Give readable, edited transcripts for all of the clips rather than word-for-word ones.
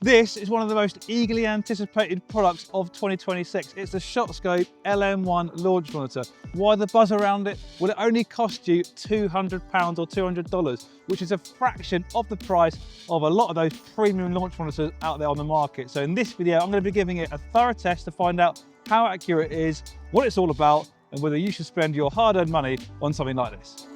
This is one of the most eagerly anticipated products of 2026. It's the Shot Scope LM1 launch monitor. Why the buzz around it? Well, it only cost you £200 or $200, which is a fraction of the price of a lot of those premium launch monitors out there on the market. So in this video, I'm going to be giving it a thorough test to find out how accurate it is, what it's all about, and whether you should spend your hard-earned money on something like this.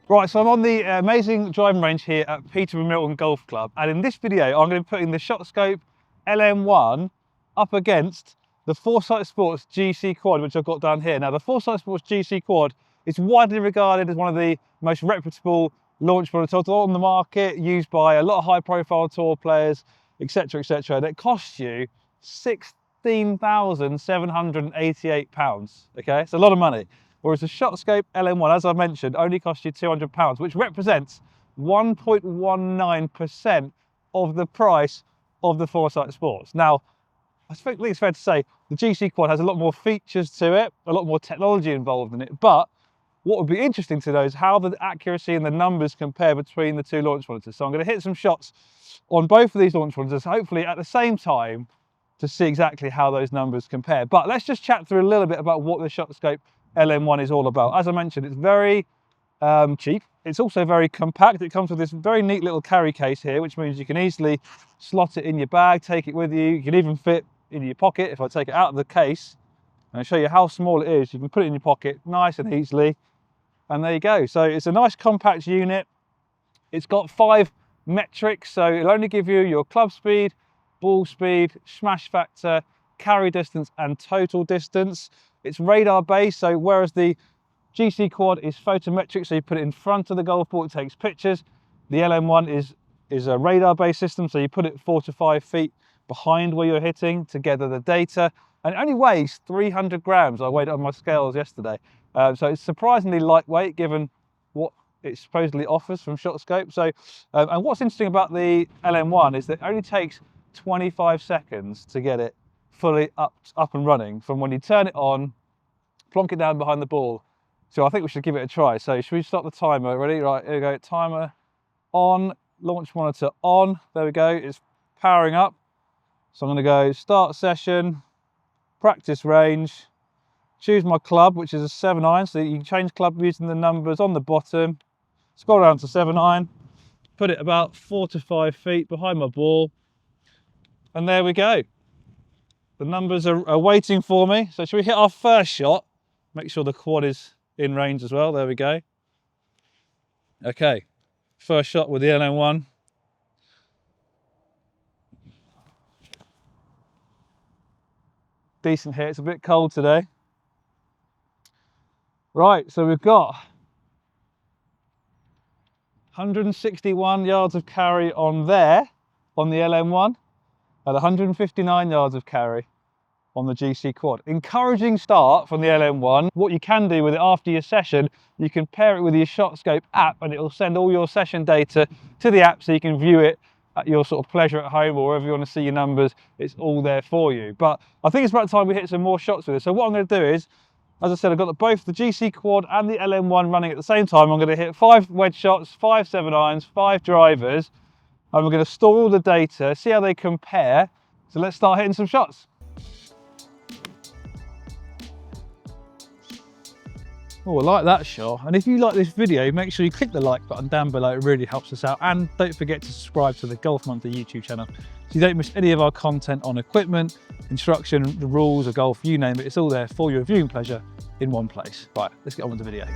Right, so I'm on the amazing driving range here at Peterborough Milton Golf Club, and in this video I'm going to be putting the Shot Scope LM1 up against the Foresight Sports GCQuad, which I've got down here. Now, the Foresight Sports GCQuad is widely regarded as one of the most reputable launch monitors on the market, used by a lot of high-profile tour players, etc., etc. And it costs you £16,788. Okay, it's a lot of money. Whereas the Shot Scope LM1, as I mentioned, only costs you £200, which represents 1.19% of the price of the Foresight Sports. Now, I think it's fair to say the GCQuad has a lot more features to it, a lot more technology involved in it, but what would be interesting to know is how the accuracy and the numbers compare between the two launch monitors. So I'm going to hit some shots on both of these launch monitors, hopefully at the same time, to see exactly how those numbers compare. But let's just chat through a little bit about what the Shot Scope LM1 is all about. As I mentioned, it's very cheap. It's also very compact. It comes with this very neat little carry case here, which means you can easily slot it in your bag, take it with you. You can even fit in your pocket. If I take it out of the case and show you how small it is, you can put it in your pocket nice and easily, and there you go. So it's a nice compact unit. It's got 5 metrics, so it'll only give you your club speed, ball speed, smash factor, carry distance and total distance. It's radar based, so whereas the GCQuad is photometric, so you put it in front of the golf ball, it takes pictures. The LM1 is a radar based system, so you put it 4 to 5 feet behind where you're hitting to gather the data. And it only weighs 300 grams. I weighed it on my scales yesterday. So it's surprisingly lightweight given what it supposedly offers from Shot Scope. So, and what's interesting about the LM1 is that it only takes 25 seconds to get it fully up and running from when you turn it on, plonk it down behind the ball. So I think we should give it a try. So should we start the timer? Ready? Right, here we go. Timer on, launch monitor on. There we go. It's powering up. So I'm going to go start session, practice range, choose my club, which is a 7-iron. So you can change club using the numbers on the bottom. Scroll down to 7-iron, put it about 4 to 5 feet behind my ball. And there we go. The numbers are waiting for me. So should we hit our first shot? Make sure the quad is in range as well. There we go. Okay, first shot with the LM1. Decent hit. It's a bit cold today. Right, so we've got 161 yards of carry on there on the LM1 and 159 yards of carry on the GCQuad. Encouraging start from the LM1. What you can do with it after your session, you can pair it with your Shot Scope app and it will send all your session data to the app so you can view it at your sort of pleasure at home or wherever you want to see your numbers. It's all there for you. But I think it's about time we hit some more shots with it. So what I'm going to do is, as I said, I've got both the GCQuad and the LM1 running at the same time. I'm going to hit 5 wedge shots, 5 7-irons, 5 drivers, and we're going to store all the data, see how they compare. So let's start hitting some shots. Oh, I like that shot. And if you like this video, make sure you click the like button down below. It really helps us out. And don't forget to subscribe to the Golf Monthly YouTube channel so you don't miss any of our content on equipment, instruction, the rules of golf, you name it. It's all there for your viewing pleasure in one place. Right, let's get on with the video.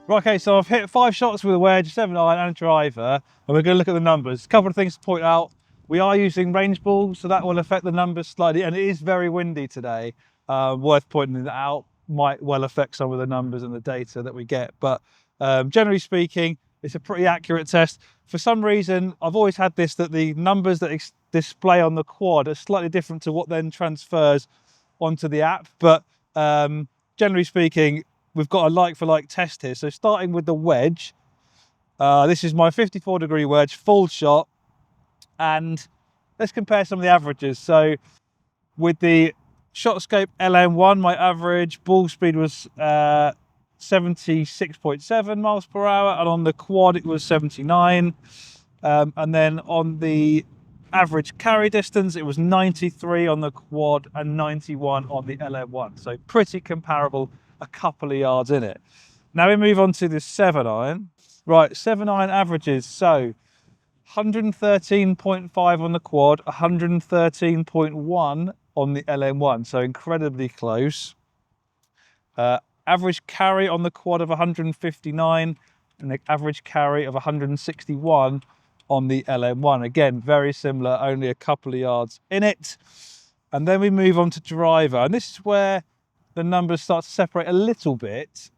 Right, okay, so I've hit 5 shots with a wedge, 7-iron and a driver, and we're going to look at the numbers. A couple of things to point out. We are using range balls, so that will affect the numbers slightly, and it is very windy today. Worth pointing that out. Might well affect some of the numbers and the data that we get, but generally speaking, it's a pretty accurate test. For some reason, I've always had this, that the numbers that display on the quad are slightly different to what then transfers onto the app, but generally speaking, we've got a like-for-like test here. So starting with the wedge, this is my 54-degree wedge, full shot, and let's compare some of the averages. So with the Shot Scope LM1, my average ball speed was 76.7 miles per hour, and on the quad it was 79. And then on the average carry distance, it was 93 on the quad and 91 on the LM1. So pretty comparable, a couple of yards in it. Now we move on to the 7-iron. Right, 7-iron averages. So 113.5 on the quad, 113.1 on the LM1. So incredibly close. Average carry on the quad of 159 and the average carry of 161 on the LM1. Again, very similar, only a couple of yards in it. And then we move on to driver. And this is where the numbers start to separate a little bit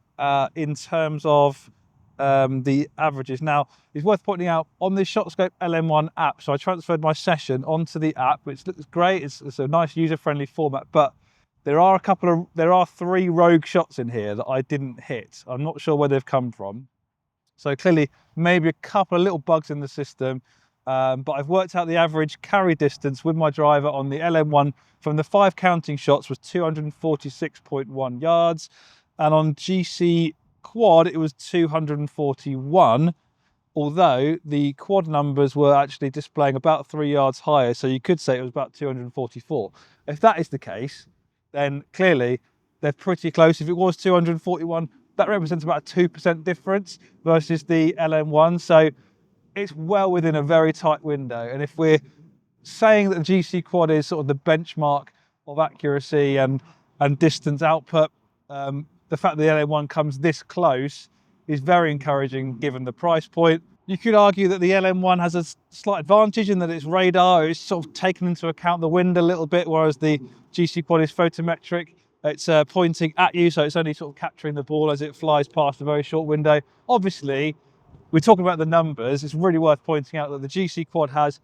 in terms of the averages. Now, it's worth pointing out on the Shot Scope LM1 app, so I transferred my session onto the app, which looks great. It's a nice user-friendly format, but there are 3 rogue shots in here that I didn't hit. I'm not sure where they've come from. So clearly, maybe a couple of little bugs in the system, but I've worked out the average carry distance with my driver on the LM1 from the 5 counting shots was 246.1 yards, and on GCQuad it was 241, although the quad numbers were actually displaying about 3 yards higher, so you could say it was about 244. If that is the case, then clearly they're pretty close. If it was 241, that represents about a 2% difference versus the LM1. So it's well within a very tight window. And if we're saying that the GCQuad is sort of the benchmark of accuracy and distance output, the fact that the LM1 comes this close is very encouraging given the price point. You could argue that the LM1 has a slight advantage in that its radar is sort of taken into account the wind a little bit, whereas the GCQuad is photometric. It's pointing at you, so it's only sort of capturing the ball as it flies past a very short window. Obviously, we're talking about the numbers. It's really worth pointing out that the GCQuad has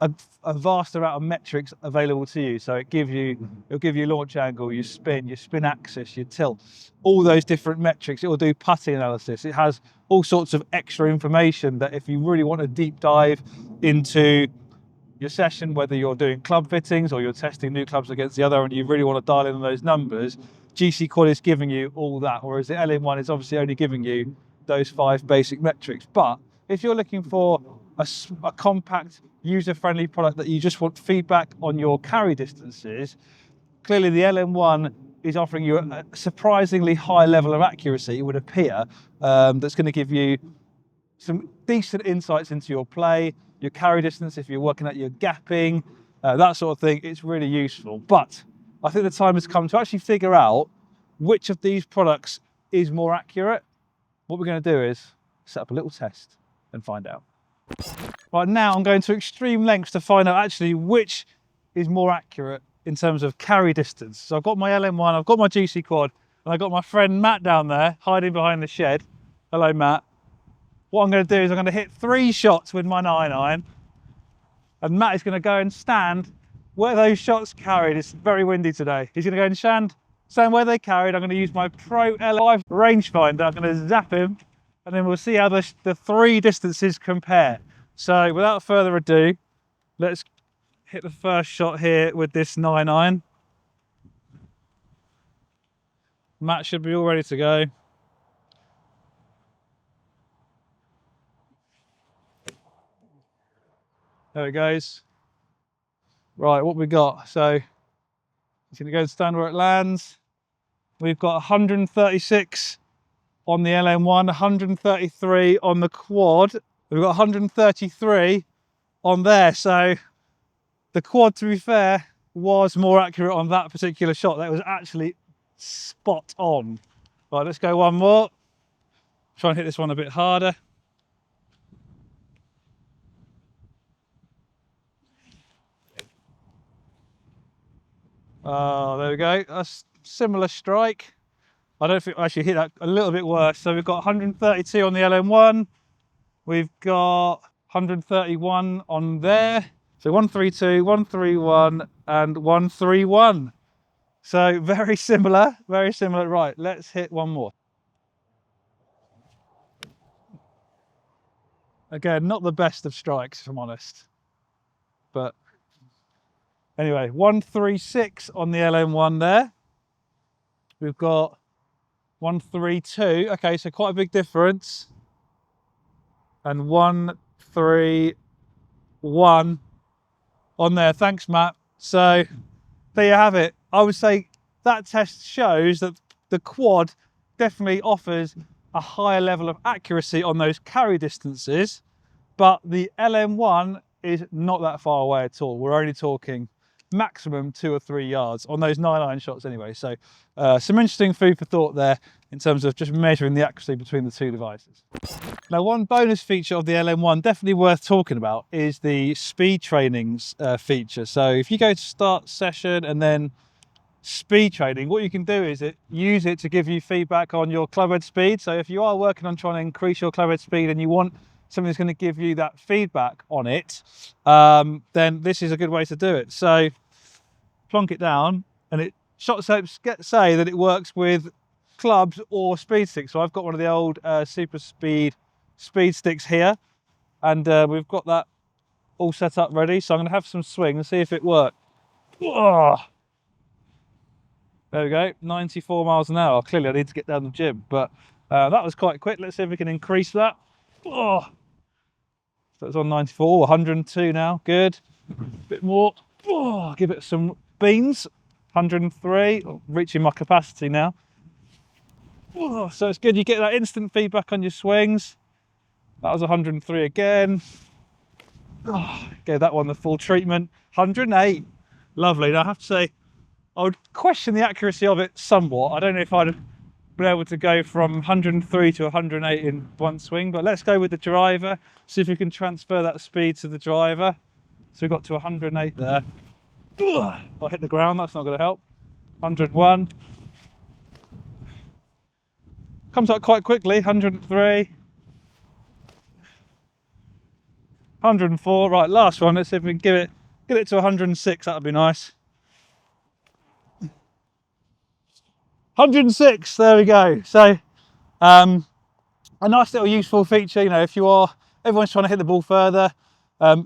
a vast amount of metrics available to you. So it'll give you launch angle, your spin axis, your tilt, all those different metrics. It will do putting analysis. It has all sorts of extra information that if you really want a deep dive into your session, whether you're doing club fittings or you're testing new clubs against the other and you really want to dial in on those numbers, GCQuad is giving you all that, whereas the LM1 is obviously only giving you those 5 basic metrics. But if you're looking for a compact, user-friendly product that you just want feedback on your carry distances, clearly the LM1 is offering you a surprisingly high level of accuracy, it would appear, that's going to give you some decent insights into your play, your carry distance, if you're working at your gapping, that sort of thing. It's really useful. But I think the time has come to actually figure out which of these products is more accurate. What we're going to do is set up a little test and find out. Right, now I'm going to extreme lengths to find out actually which is more accurate in terms of carry distance. So I've got my LM1, I've got my GCQuad, and I've got my friend Matt down there hiding behind the shed. Hello, Matt. What I'm going to do is I'm going to hit 3 shots with my 9-iron, and Matt is going to go and stand where those shots carried. It's very windy today. He's going to go and stand where they carried. I'm going to use my Pro L5 rangefinder. I'm going to zap him, and then we'll see how the 3 distances compare. So without further ado, let's hit the first shot here with this 9-iron. Matt should be all ready to go. There it goes. Right, what we got? So it's going to go and stand where it lands. We've got 136 on the LM1, 133 on the quad. We've got 133 on there. So the quad, to be fair, was more accurate on that particular shot. That was actually spot on. Right, let's go one more. Try and hit this one a bit harder. Oh, there we go. That's similar strike. I don't think I actually hit that a little bit worse. So we've got 132 on the LM1. We've got 131 on there. So 132, 131, and 131. So very similar, very similar. Right, let's hit one more. Again, not the best of strikes, if I'm honest. But anyway, 136 on the LM1 there. We've got 132. Okay, so quite a big difference. And 131 on there. Thanks, Matt. So there you have it. I would say that test shows that the quad definitely offers a higher level of accuracy on those carry distances, but the LM1 is not that far away at all. We're only talking maximum 2 or 3 yards on those 9-iron shots anyway. So some interesting food for thought there in terms of just measuring the accuracy between the two devices. Now, one bonus feature of the LM1 definitely worth talking about is the speed trainings feature. So if you go to start session and then speed training, what you can do is use it to give you feedback on your clubhead speed. So if you are working on trying to increase your clubhead speed and you want something that's going to give you that feedback on it, then this is a good way to do it. So plonk it down, and Shot Scope say that it works with clubs or speed sticks. So I've got one of the old super speed sticks here, and we've got that all set up ready. So I'm going to have some swing and see if it works. Oh, there we go, 94 miles an hour. Clearly I need to get down to the gym, but that was quite quick. Let's see if we can increase that. Oh, so it's on 94, 102 now. Good. A bit more. Oh, give it some beans. 103, reaching my capacity now. Oh, so it's good. You get that instant feedback on your swings. That was 103 again. Oh, gave that one the full treatment. 108. Lovely. Now I have to say, I would question the accuracy of it somewhat. I don't know if I'd have been able to go from 103 to 108 in one swing, but let's go with the driver, see if we can transfer that speed to the driver. So we got to 108 there. I hit the ground, that's not going to help. 101. Comes up quite quickly, 103. 104, right, last one. Let's see if we can get it to 106, that would be nice. 106, there we go. So a nice little useful feature, you know, if everyone's trying to hit the ball further,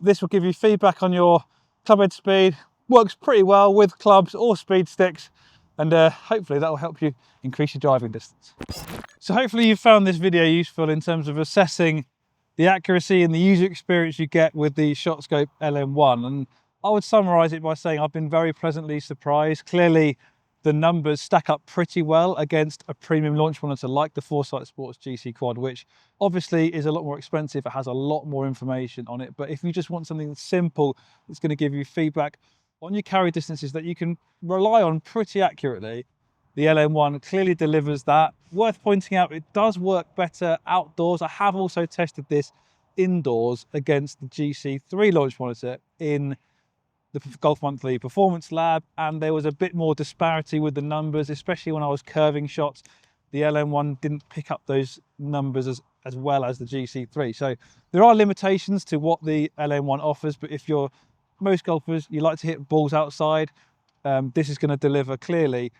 this will give you feedback on your clubhead speed. Works pretty well with clubs or speed sticks, and hopefully that will help you increase your driving distance. So hopefully you found this video useful in terms of assessing the accuracy and the user experience you get with the Shot Scope LM1. And I would summarize it by saying I've been very pleasantly surprised. Clearly the numbers stack up pretty well against a premium launch monitor like the Foresight Sports GCQuad, which obviously is a lot more expensive. It has a lot more information on it. But if you just want something simple that's going to give you feedback on your carry distances that you can rely on pretty accurately, the LM1 clearly delivers that. Worth pointing out, it does work better outdoors. I have also tested this indoors against the GC3 launch monitor in the Golf Monthly Performance Lab, and there was a bit more disparity with the numbers, especially when I was curving shots. The LM1 didn't pick up those numbers as well as the GC3. So there are limitations to what the LM1 offers, but if most golfers, you like to hit balls outside, this is going to deliver clearly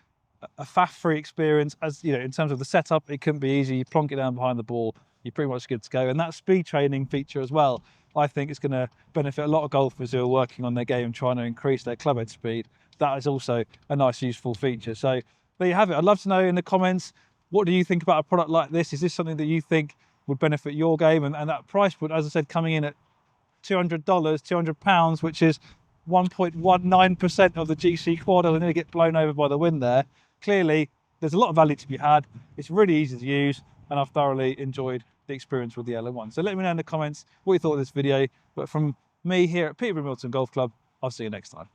a faff-free experience. As you know, in terms of the setup, it couldn't be easy. You plonk it down behind the ball, you're pretty much good to go. And that speed training feature as well, I think is going to benefit a lot of golfers who are working on their game and trying to increase their clubhead speed. That is also a nice, useful feature. So there you have it. I'd love to know in the comments, what do you think about a product like this? Is this something that you think would benefit your game? And that price point, as I said, coming in at $200, £200, which is 1.19% of the GCQuad. I'm going to get blown over by the wind there. Clearly, there's a lot of value to be had. It's really easy to use, and I've thoroughly enjoyed the experience with the LM1. So let me know in the comments what you thought of this video. But from me here at Peterborough Milton Golf Club, I'll see you next time.